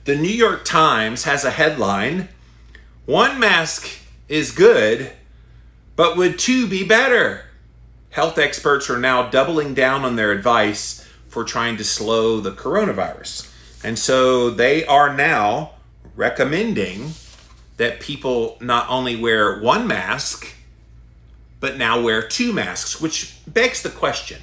The New York Times has a headline, "One mask is good, but would two be better?" Health experts are now doubling down on their advice for trying to slow the coronavirus. And so they are now recommending that people not only wear one mask, but now wear two masks, which begs the question,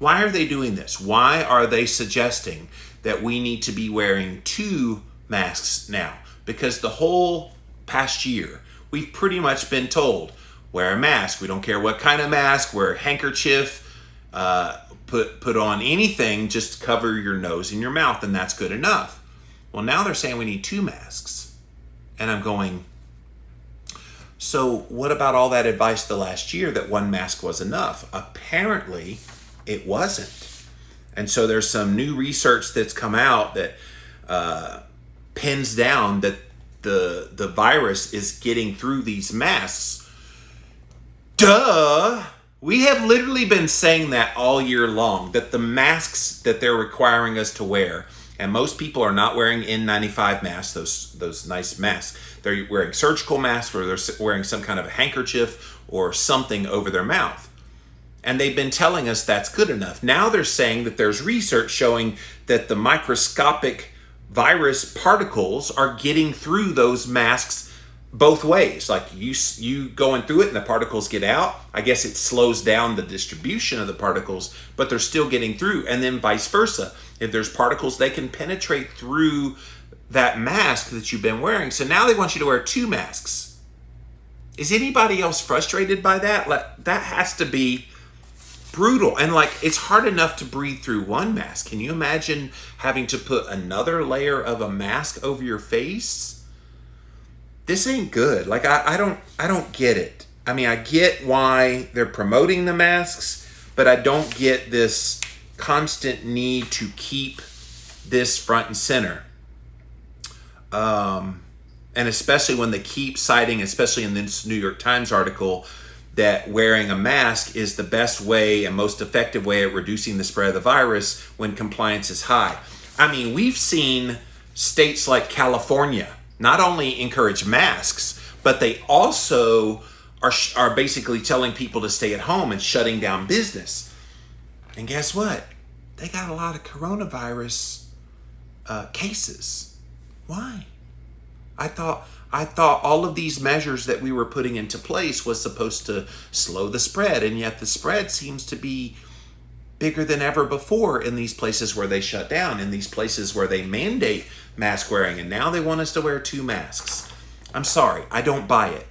why are they doing this? Why are they suggesting that we need to be wearing two masks now? Because the whole past year, we've pretty much been told, wear a mask. We don't care what kind of mask, wear a handkerchief, put on anything, just cover your nose and your mouth, and that's good enough. Well, now they're saying we need two masks. And I'm going, so what about all that advice the last year that one mask was enough? Apparently, it wasn't. And so there's some new research that's come out that pins down that the virus is getting through these masks. Duh! We have literally been saying that all year long, that the masks that they're requiring us to wear, and most people are not wearing N95 masks, those nice masks. They're wearing surgical masks, or they're wearing some kind of a handkerchief or something over their mouth. And they've been telling us that's good enough. Now they're saying that there's research showing that the microscopic virus particles are getting through those masks both ways. Like you going through it and the particles get out. I guess it slows down the distribution of the particles, but they're still getting through. And then vice versa. If there's particles, they can penetrate through that mask that you've been wearing. So now they want you to wear two masks. Is anybody else frustrated by that? Like, that has to be brutal. And like, it's hard enough to breathe through one mask. Can you imagine having to put another layer of a mask over your face? This ain't good. Like, I don't get it. I mean, I get why they're promoting the masks, but I don't get this constant need to keep this front and center. And especially when they keep citing, especially in this New York Times article, that wearing a mask is the best way and most effective way at reducing the spread of the virus when compliance is high. I mean, we've seen states like California not only encourage masks, but they also are basically telling people to stay at home and shutting down business. And guess what? They got a lot of coronavirus cases. Why? I thought all of these measures that we were putting into place was supposed to slow the spread, and yet the spread seems to be bigger than ever before in these places where they shut down, in these places where they mandate mask wearing, and now they want us to wear two masks. I'm sorry, I don't buy it.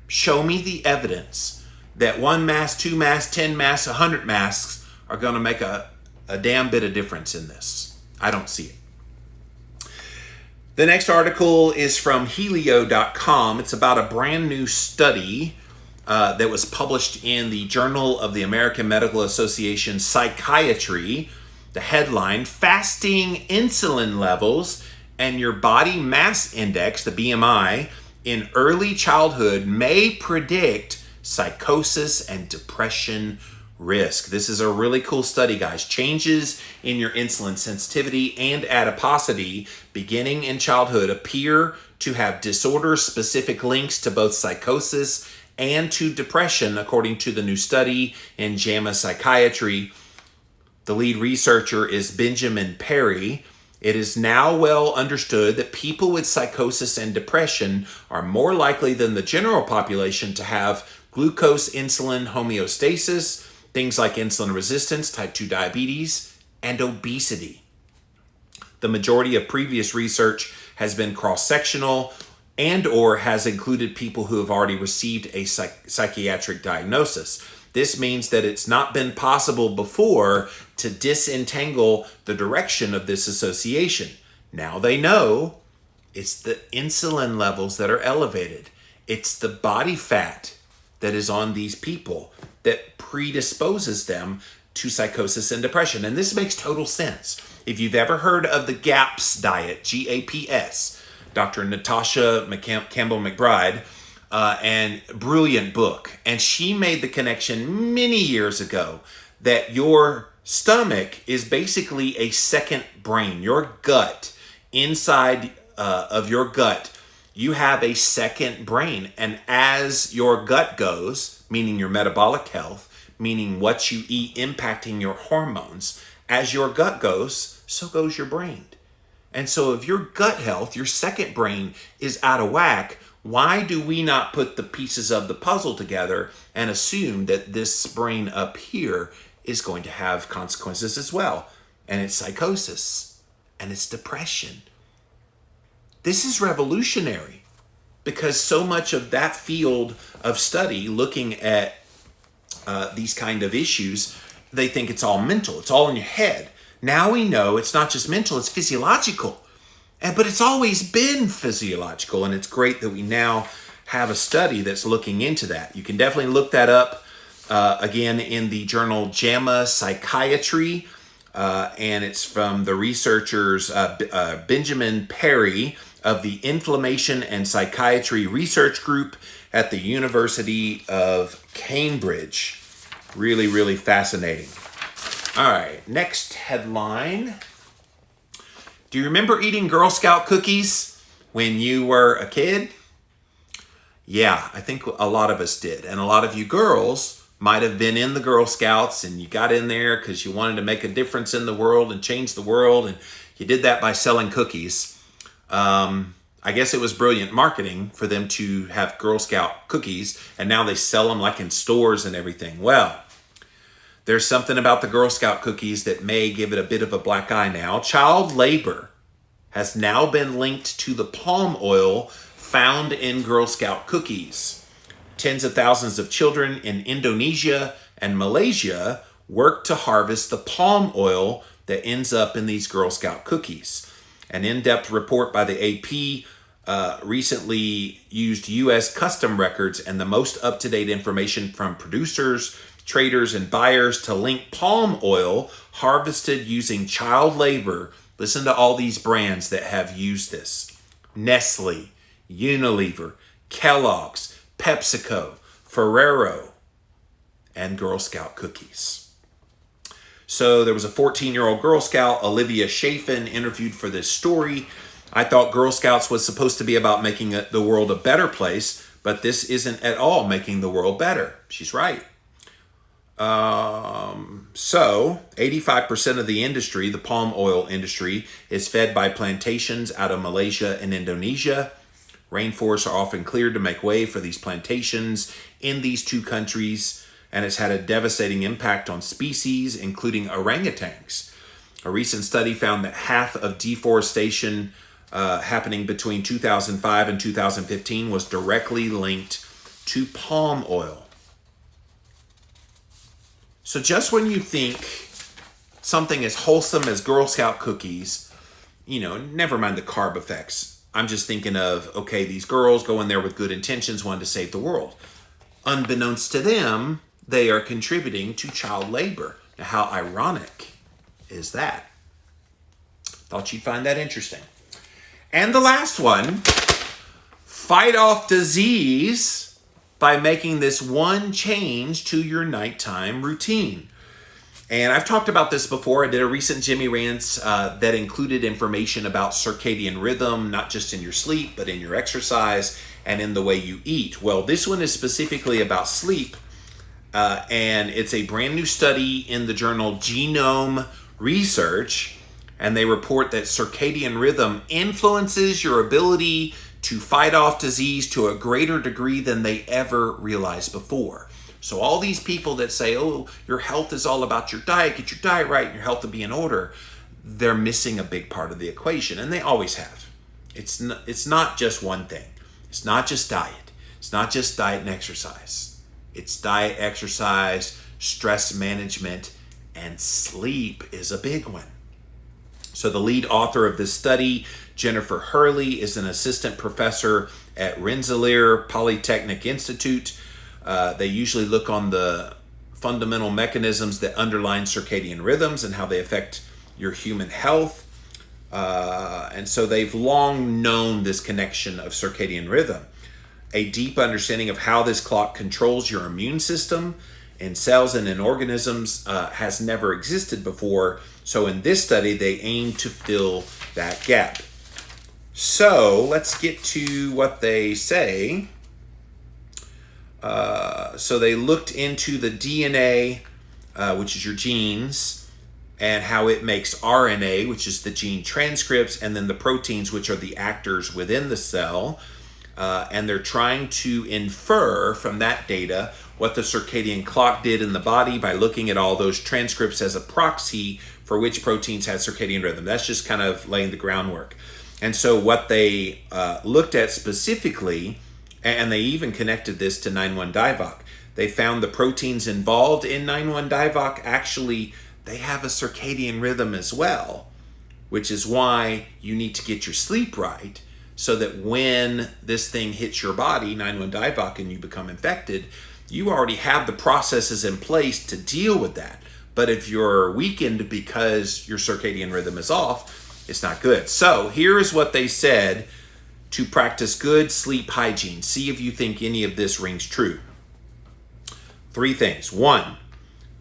Show me the evidence that one mask, two masks, 10 masks, 100 masks are going to make a damn bit of difference in this. I don't see it. The next article is from Helio.com. It's about a brand new study that was published in the Journal of the American Medical Association Psychiatry. The headline, "Fasting Insulin Levels and Your Body Mass Index," the BMI, "in early childhood may predict psychosis and depression risk." This is a really cool study, guys. Changes in your insulin sensitivity and adiposity beginning in childhood appear to have disorder-specific links to both psychosis and to depression, according to the new study in JAMA Psychiatry. The lead researcher is Benjamin Perry. It is now well understood that people with psychosis and depression are more likely than the general population to have glucose-insulin homeostasis, things like insulin resistance, type 2 diabetes, and obesity. The majority of previous research has been cross-sectional and or has included people who have already received a psychiatric diagnosis. This means that it's not been possible before to disentangle the direction of this association. Now they know it's the insulin levels that are elevated. It's the body fat that is on these people that predisposes them to psychosis and depression. And this makes total sense. If you've ever heard of the GAPS diet, GAPS, Dr. Natasha Campbell McBride, and brilliant book. And she made the connection many years ago that your stomach is basically a second brain. Your gut inside of your gut, you have a second brain. And as your gut goes, meaning your metabolic health, meaning what you eat impacting your hormones, as your gut goes, so goes your brain. And so if your gut health, your second brain, is out of whack, why do we not put the pieces of the puzzle together and assume that this brain up here is going to have consequences as well? And it's psychosis, and it's depression. This is revolutionary, because so much of that field of study looking at these kind of issues, they think it's all mental. It's all in your head. Now we know it's not just mental, it's physiological. But it's always been physiological, and it's great that we now have a study that's looking into that. You can definitely look that up, again, in the journal JAMA Psychiatry, and it's from the researchers Benjamin Perry of the Inflammation and Psychiatry Research Group at the University of Cambridge. Really, really fascinating. All right, next headline. Do you remember eating Girl Scout cookies when you were a kid? Yeah, I think a lot of us did. And a lot of you girls might have been in the Girl Scouts, and you got in there because you wanted to make a difference in the world and change the world. And you did that by selling cookies. I guess it was brilliant marketing for them to have Girl Scout cookies, and now they sell them like in stores and everything. Well, there's something about the Girl Scout cookies that may give it a bit of a black eye now. Child labor has now been linked to the palm oil found in Girl Scout cookies. Tens of thousands of children in Indonesia and Malaysia work to harvest the palm oil that ends up in these Girl Scout cookies. An in-depth report by the AP recently used U.S. custom records and the most up-to-date information from producers, traders, and buyers to link palm oil harvested using child labor. Listen to all these brands that have used this: Nestle, Unilever, Kellogg's, PepsiCo, Ferrero, and Girl Scout cookies. So there was a 14-year-old Girl Scout, Olivia Chafin, interviewed for this story. I thought Girl Scouts was supposed to be about making the world a better place, but this isn't at all making the world better. She's right. So 85% of the industry, the palm oil industry, is fed by plantations out of Malaysia and Indonesia. Rainforests are often cleared to make way for these plantations in these two countries, and it's had a devastating impact on species, including orangutans. A recent study found that half of deforestation happening between 2005 and 2015 was directly linked to palm oil. So just when you think something as wholesome as Girl Scout cookies, never mind the carb effects. I'm just thinking of, okay, these girls go in there with good intentions, wanting to save the world. Unbeknownst to them, they are contributing to child labor. Now, how ironic is that? Thought you'd find that interesting. And the last one, fight off disease by making this one change to your nighttime routine. And I've talked about this before. I did a recent Jimmy Rants that included information about circadian rhythm, not just in your sleep, but in your exercise and in the way you eat. Well, this one is specifically about sleep, and it's a brand new study in the journal Genome Research, and they report that circadian rhythm influences your ability to fight off disease to a greater degree than they ever realized before. So all these people that say, oh, your health is all about your diet, get your diet right, and your health will be in order, they're missing a big part of the equation, and they always have. It's not just one thing. It's not just diet. It's not just diet and exercise. It's diet, exercise, stress management, and sleep is a big one. So the lead author of this study, Jennifer Hurley, is an assistant professor at Rensselaer Polytechnic Institute. They usually look on the fundamental mechanisms that underline circadian rhythms and how they affect your human health. And so they've long known this connection of circadian rhythm. A deep understanding of how this clock controls your immune system in cells and in organisms has never existed before. So in this study, they aim to fill that gap. So let's get to what they say. So they looked into the DNA, which is your genes, and how it makes RNA, which is the gene transcripts, and then the proteins, which are the actors within the cell. And they're trying to infer from that data what the circadian clock did in the body by looking at all those transcripts as a proxy for which proteins had circadian rhythm. That's just kind of laying the groundwork. And so what they looked at specifically, and they even connected this to 9,1-divock, they found the proteins involved in 9,1-divock actually, they have a circadian rhythm as well, which is why you need to get your sleep right, so that when this thing hits your body, 9,1-divock, and you become infected, you already have the processes in place to deal with that. But if you're weakened because your circadian rhythm is off, it's not good. So here is what they said to practice good sleep hygiene. See if you think any of this rings true. 3 things. 1,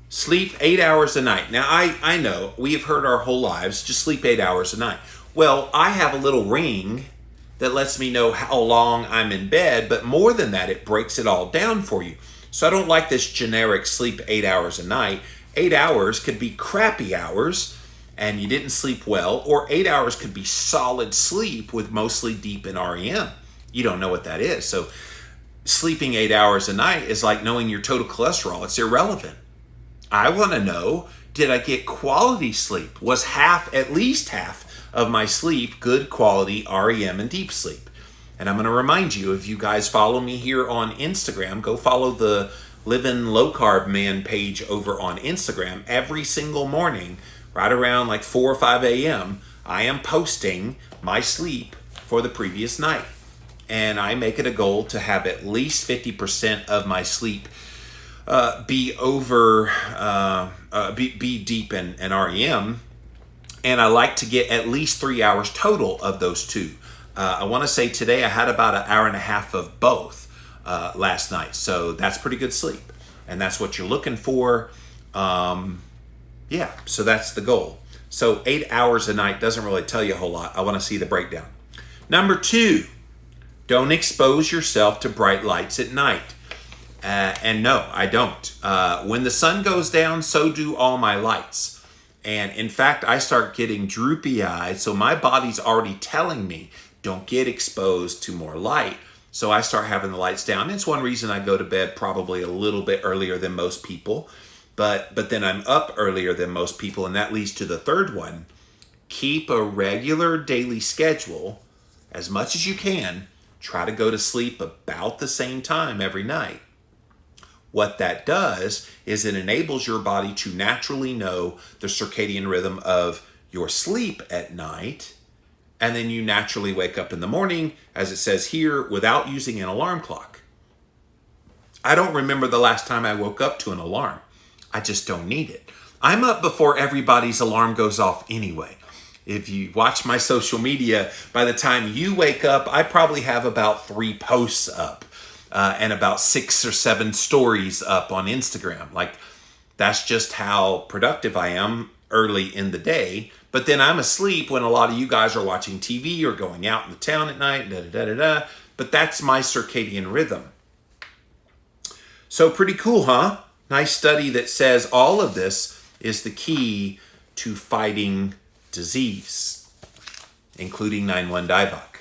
sleep 8 hours a night. Now, I know we have heard our whole lives, just sleep 8 hours a night. Well, I have a little ring that lets me know how long I'm in bed, but more than that, it breaks it all down for you. So I don't like this generic sleep 8 hours a night. 8 hours could be crappy hours and you didn't sleep well, or 8 hours could be solid sleep with mostly deep in REM. You don't know what that is. So sleeping 8 hours a night is like knowing your total cholesterol. It's irrelevant. I want to know, did I get quality sleep? Was at least half of my sleep good quality REM and deep sleep? And I'm going to remind you, if you guys follow me here on Instagram, go follow the Livin' Low Carb Man page over on Instagram. Every single morning, right around like 4 or 5 a.m., I am posting my sleep for the previous night. And I make it a goal to have at least 50% of my sleep be deep in REM. And I like to get at least 3 hours total of those two. I want to say today I had about 1.5 hours of both last night. So that's pretty good sleep. And that's what you're looking for. Yeah, so that's the goal. So 8 hours a night doesn't really tell you a whole lot. I want to see the breakdown. Number 2, don't expose yourself to bright lights at night. And no, I don't. When the sun goes down, so do all my lights. And in fact, I start getting droopy eyes. So my body's already telling me, don't get exposed to more light. So I start having the lights down. It's one reason I go to bed probably a little bit earlier than most people. But then I'm up earlier than most people. And that leads to the third one. Keep a regular daily schedule as much as you can. Try to go to sleep about the same time every night. What that does is it enables your body to naturally know the circadian rhythm of your sleep at night, and then you naturally wake up in the morning, as it says here, without using an alarm clock. I don't remember the last time I woke up to an alarm. I just don't need it. I'm up before everybody's alarm goes off anyway. If you watch my social media, by the time you wake up, I probably have about 3 posts up. And about 6 or 7 stories up on Instagram. Like, that's just how productive I am early in the day. But then I'm asleep when a lot of you guys are watching TV or going out in the town at night, But that's my circadian rhythm. So pretty cool, huh? Nice study that says all of this is the key to fighting disease, including 9,1-divock.